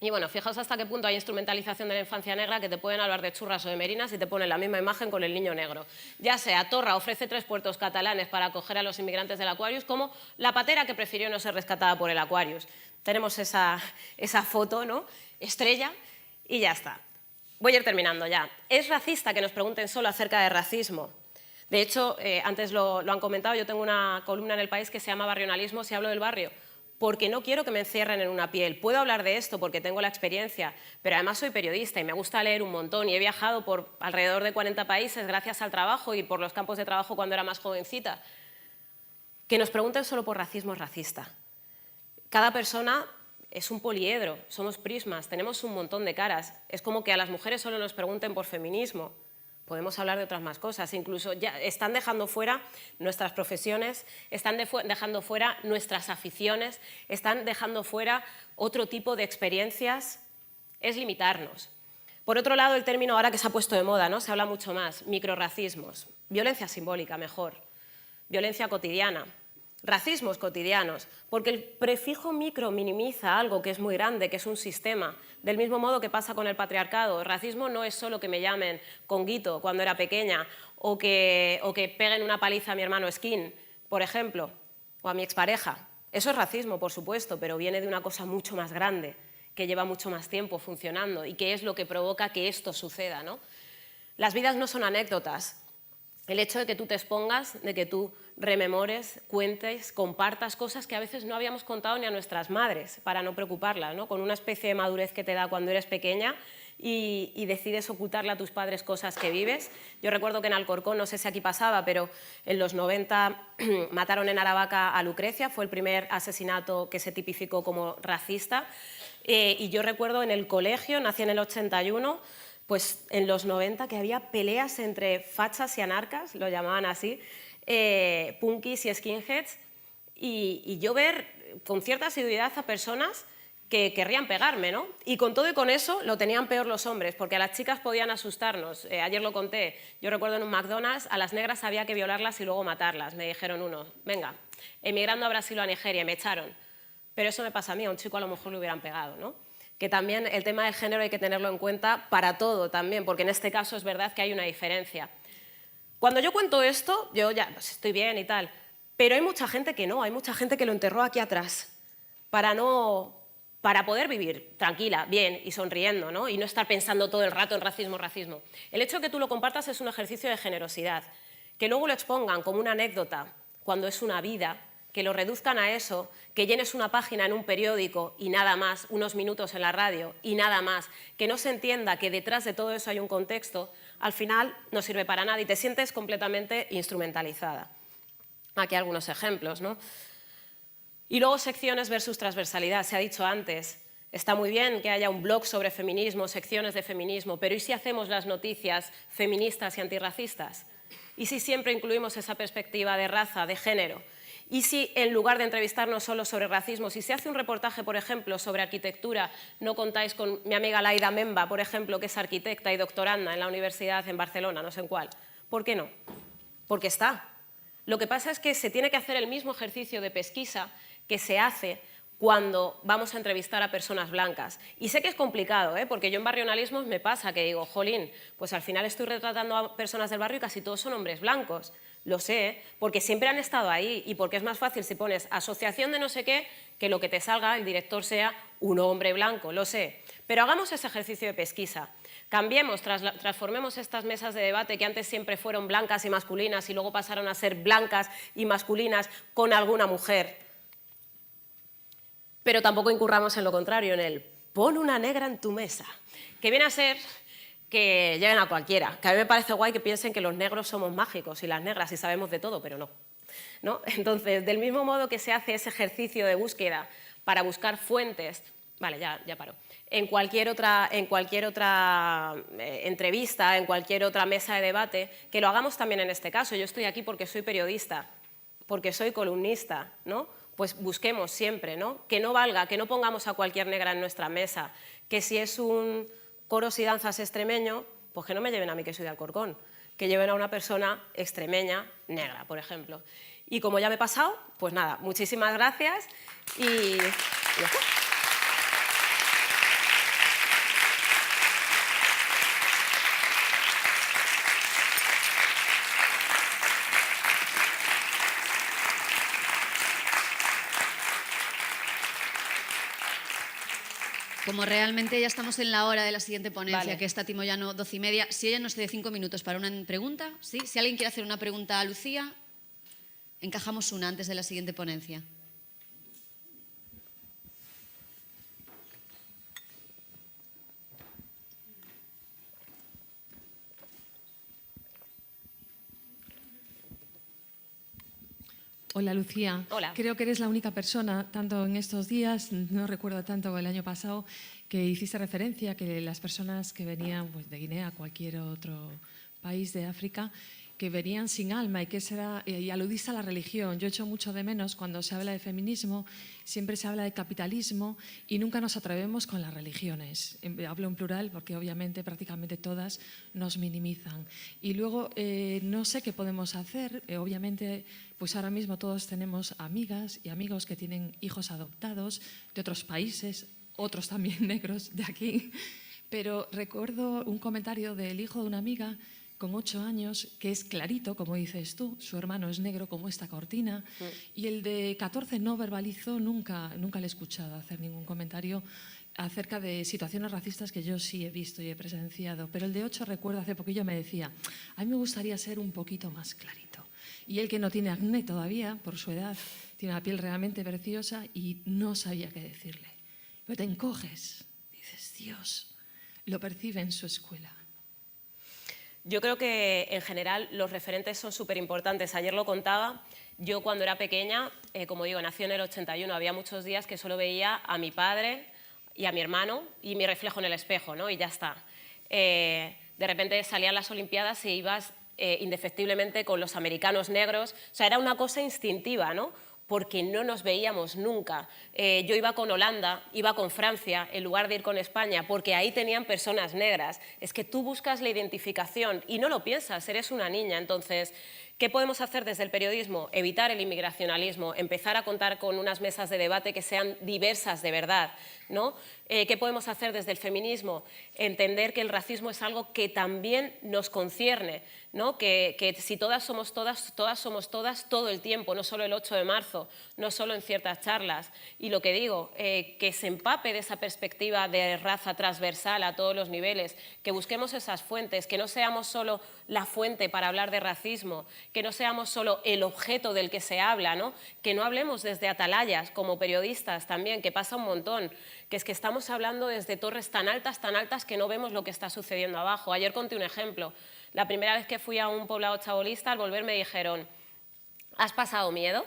Y bueno, fijaos hasta qué punto hay instrumentalización de la infancia negra, que te pueden hablar de churras o de merinas y te ponen la misma imagen con el niño negro. Ya sea Torra ofrece 3 puertos catalanes para acoger a los inmigrantes del Aquarius, como la patera que prefirió no ser rescatada por el Aquarius. Tenemos esa foto, ¿no? Estrella, y ya está. Voy a ir terminando ya. ¿Es racista que nos pregunten solo acerca de racismo? De hecho, antes lo han comentado, yo tengo una columna en El País que se llama Barrionalismo, si hablo del barrio, porque no quiero que me encierren en una piel. Puedo hablar de esto porque tengo la experiencia, pero además soy periodista y me gusta leer un montón y he viajado por alrededor de 40 países gracias al trabajo y por los campos de trabajo cuando era más jovencita. Que nos pregunten solo por racismo es racista. Cada persona es un poliedro, somos prismas, tenemos un montón de caras. Es como que a las mujeres solo nos pregunten por feminismo. Podemos hablar de otras más cosas, incluso ya están dejando fuera nuestras profesiones, están dejando fuera nuestras aficiones, están dejando fuera otro tipo de experiencias. Es limitarnos. Por otro lado, el término ahora que se ha puesto de moda, ¿no? Se habla mucho más, microrracismos, violencia simbólica, mejor, violencia cotidiana, racismos cotidianos, porque el prefijo micro minimiza algo que es muy grande, que es un sistema. Del mismo modo que pasa con el patriarcado, el racismo no es solo que me llamen Conguito cuando era pequeña o que peguen una paliza a mi hermano Skin, por ejemplo, o a mi expareja. Eso es racismo, por supuesto, pero viene de una cosa mucho más grande, que lleva mucho más tiempo funcionando y que es lo que provoca que esto suceda, ¿no? Las vidas no son anécdotas. El hecho de que tú te expongas, de que tú rememores, cuentes, compartas cosas que a veces no habíamos contado ni a nuestras madres para no preocuparlas, ¿no? Con una especie de madurez que te da cuando eres pequeña y decides ocultarle a tus padres cosas que vives. Yo recuerdo que en Alcorcón, no sé si aquí pasaba, pero en los 90 mataron en Aravaca a Lucrecia, fue el primer asesinato que se tipificó como racista. Y yo recuerdo en el colegio, nací en el 81, pues en los 90 que había peleas entre fachas y anarcas, lo llamaban así, punkis y skinheads, y yo ver con cierta asiduidad a personas que querrían pegarme, ¿no? Y con todo y con eso lo tenían peor los hombres, porque a las chicas podían asustarnos. Ayer lo conté, yo recuerdo en un McDonald's, a las negras había que violarlas y luego matarlas. Me dijeron uno, venga, emigrando a Brasil o a Nigeria, y me echaron. Pero eso me pasa a mí, a un chico a lo mejor le hubieran pegado, ¿no? Que también el tema del género hay que tenerlo en cuenta para todo también, porque en este caso es verdad que hay una diferencia. Cuando yo cuento esto, yo ya pues estoy bien y tal, pero hay mucha gente que no, hay mucha gente que lo enterró aquí atrás para poder vivir tranquila, bien y sonriendo, ¿no? Y no estar pensando todo el rato en racismo, racismo. El hecho de que tú lo compartas es un ejercicio de generosidad, que luego lo expongan como una anécdota cuando es una vida, que lo reduzcan a eso, que llenes una página en un periódico y nada más, unos minutos en la radio y nada más, que no se entienda que detrás de todo eso hay un contexto, al final no sirve para nada y te sientes completamente instrumentalizada. Aquí algunos ejemplos, ¿no? Y luego secciones versus transversalidad, se ha dicho antes. Está muy bien que haya un blog sobre feminismo, secciones de feminismo, pero ¿y si hacemos las noticias feministas y antirracistas? ¿Y si siempre incluimos esa perspectiva de raza, de género? ¿Y si en lugar de entrevistarnos solo sobre racismo, si se hace un reportaje, por ejemplo, sobre arquitectura, no contáis con mi amiga Laida Memba, por ejemplo, que es arquitecta y doctoranda en la universidad en Barcelona, no sé en cuál? ¿Por qué no? Porque está. Lo que pasa es que se tiene que hacer el mismo ejercicio de pesquisa que se hace cuando vamos a entrevistar a personas blancas. Y sé que es complicado, porque yo en Barrionalismos me pasa que digo, jolín, pues al final estoy retratando a personas del barrio y casi todos son hombres blancos. Lo sé, porque siempre han estado ahí y porque es más fácil si pones asociación de no sé qué, que lo que te salga, el director sea un hombre blanco, lo sé. Pero hagamos ese ejercicio de pesquisa. Cambiemos, transformemos estas mesas de debate que antes siempre fueron blancas y masculinas y luego pasaron a ser blancas y masculinas con alguna mujer. Pero tampoco incurramos en lo contrario, en el pon una negra en tu mesa, que viene a ser que lleguen a cualquiera. Que a mí me parece guay que piensen que los negros somos mágicos y las negras y sabemos de todo, pero no. Entonces, del mismo modo que se hace ese ejercicio de búsqueda para buscar fuentes, vale, ya paro, en cualquier otra entrevista, en cualquier otra mesa de debate, que lo hagamos también en este caso. Yo estoy aquí porque soy periodista, porque soy columnista, ¿no? Pues busquemos siempre, ¿no? Que no valga, que no pongamos a cualquier negra en nuestra mesa, que si es un coros y danzas extremeño, pues que no me lleven a mí que soy de Alcorcón, que lleven a una persona extremeña negra, por ejemplo. Y como ya me he pasado, pues nada, muchísimas gracias y ya está. Como realmente ya estamos en la hora de la siguiente ponencia, Vale. que está Timoyano 12:30, si ella nos cede 5 minutos para una pregunta, ¿sí? Si alguien quiere hacer una pregunta a Lucía, encajamos una antes de la siguiente ponencia. Hola, Lucía. Hola. Creo que eres la única persona, tanto en estos días, no recuerdo tanto el año pasado, que hiciste referencia a que las personas que venían pues, de Guinea, cualquier otro país de África, que venían sin alma y que y aludiste a la religión. Yo echo mucho de menos cuando se habla de feminismo, siempre se habla de capitalismo y nunca nos atrevemos con las religiones. Hablo en plural porque obviamente prácticamente todas nos minimizan. Y luego no sé qué podemos hacer, obviamente pues ahora mismo todos tenemos amigas y amigos que tienen hijos adoptados de otros países, otros también negros de aquí, pero recuerdo un comentario del hijo de una amiga con 8 años, que es clarito, como dices tú, su hermano es negro como esta cortina, y el de 14 no verbalizó, nunca le he escuchado hacer ningún comentario acerca de situaciones racistas que yo sí he visto y he presenciado, pero el de 8 recuerdo hace poquillo me decía, a mí me gustaría ser un poquito más clarito. Y él que no tiene acné todavía, por su edad, tiene una piel realmente preciosa y no sabía qué decirle. Pero te encoges, dices, Dios, lo percibe en su escuela. Yo creo que en general los referentes son súper importantes. Ayer lo contaba, yo cuando era pequeña, como digo, nací en el 81, había muchos días que solo veía a mi padre y a mi hermano y mi reflejo en el espejo, ¿no? Y ya está. De repente salían las Olimpiadas y ibas indefectiblemente con los americanos negros, o sea, era una cosa instintiva, ¿no? Porque no nos veíamos nunca. Yo iba con Holanda, iba con Francia, en lugar de ir con España, porque ahí tenían personas negras. Es que tú buscas la identificación y no lo piensas, eres una niña. Entonces, ¿qué podemos hacer desde el periodismo? Evitar el inmigracionalismo, empezar a contar con unas mesas de debate que sean diversas de verdad, ¿no? ¿Qué podemos hacer desde el feminismo? Entender que el racismo es algo que también nos concierne, ¿no? Que si todas somos todas, todas somos todas todo el tiempo, no solo el 8 de marzo, no solo en ciertas charlas. Y lo que digo, que se empape de esa perspectiva de raza transversal a todos los niveles, que busquemos esas fuentes, que no seamos solo la fuente para hablar de racismo, que no seamos solo el objeto del que se habla, ¿no? Que no hablemos desde atalayas como periodistas también, que pasa un montón, que es que estamos hablando desde torres tan altas que no vemos lo que está sucediendo abajo. Ayer conté un ejemplo. La primera vez que fui a un poblado chabolista, al volver me dijeron: ¿has pasado miedo?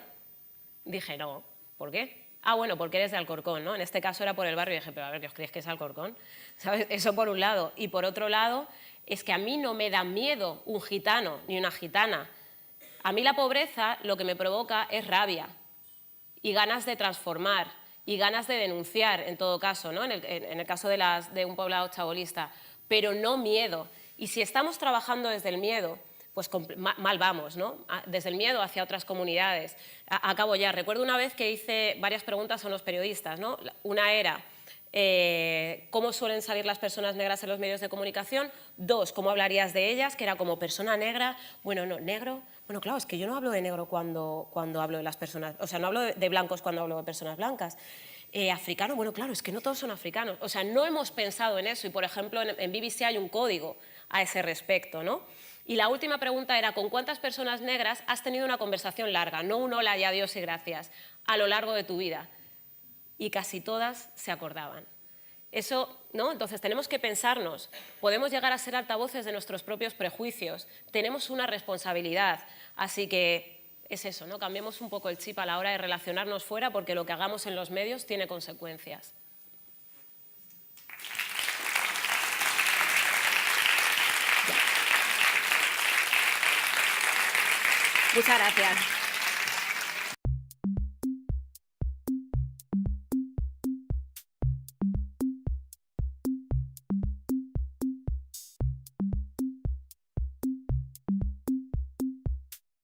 Dije, no. ¿Por qué? Ah, bueno, porque eres de Alcorcón, ¿no? En este caso era por el barrio y dije, pero a ver, ¿qué os creéis que es Alcorcón? ¿Sabes? Eso por un lado. Y por otro lado, es que a mí no me da miedo un gitano ni una gitana. A mí la pobreza lo que me provoca es rabia y ganas de transformar y ganas de denunciar, en todo caso, ¿no? En el caso de un poblado chabolista, pero no miedo. Y si estamos trabajando desde el miedo, pues mal vamos, ¿no? Desde el miedo hacia otras comunidades. Acabo ya. Recuerdo una vez que hice varias preguntas a unos periodistas, ¿no? Una era ¿cómo suelen salir las personas negras en los medios de comunicación? 2, ¿cómo hablarías de ellas? Que era como persona negra. Bueno, no, negro. Bueno, claro, es que yo no hablo de negro cuando hablo de las personas, o sea, no hablo de blancos cuando hablo de personas blancas. Africano, bueno, claro, es que no todos son africanos. O sea, no hemos pensado en eso y, por ejemplo, en BBC hay un código a ese respecto, ¿no? Y la última pregunta era, ¿con cuántas personas negras has tenido una conversación larga? No un hola y adiós y gracias, a lo largo de tu vida. Y casi todas se acordaban. Eso, ¿no? Entonces tenemos que pensarnos, podemos llegar a ser altavoces de nuestros propios prejuicios, tenemos una responsabilidad, así que es eso, ¿no? Cambiemos un poco el chip a la hora de relacionarnos fuera, porque lo que hagamos en los medios tiene consecuencias. Muchas gracias.